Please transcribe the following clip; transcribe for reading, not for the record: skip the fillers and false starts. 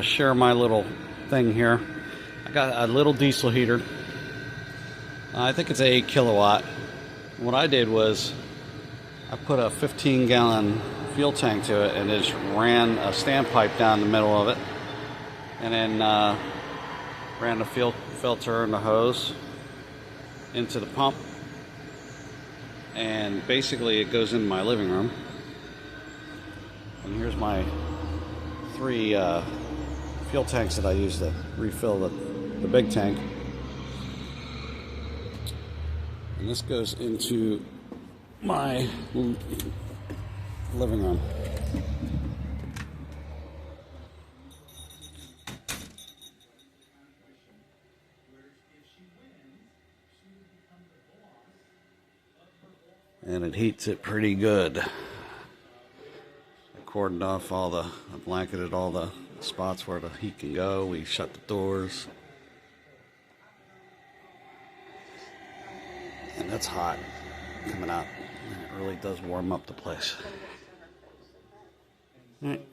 share my little thing here. I got a little diesel heater. I think it's 8 kilowatt. What I did was I put a 15-gallon fuel tank to it and just ran a standpipe down the middle of it, and then ran the fuel filter and the hose into the pump, and basically it goes into my living room. And here's my 3 fuel tanks that I use to refill the big tank. And this goes into my living room. And it heats it pretty good. I cordoned off I blanketed all the spots where the heat can go. We shut the doors. And that's hot coming out. And it really does warm up the place. All right.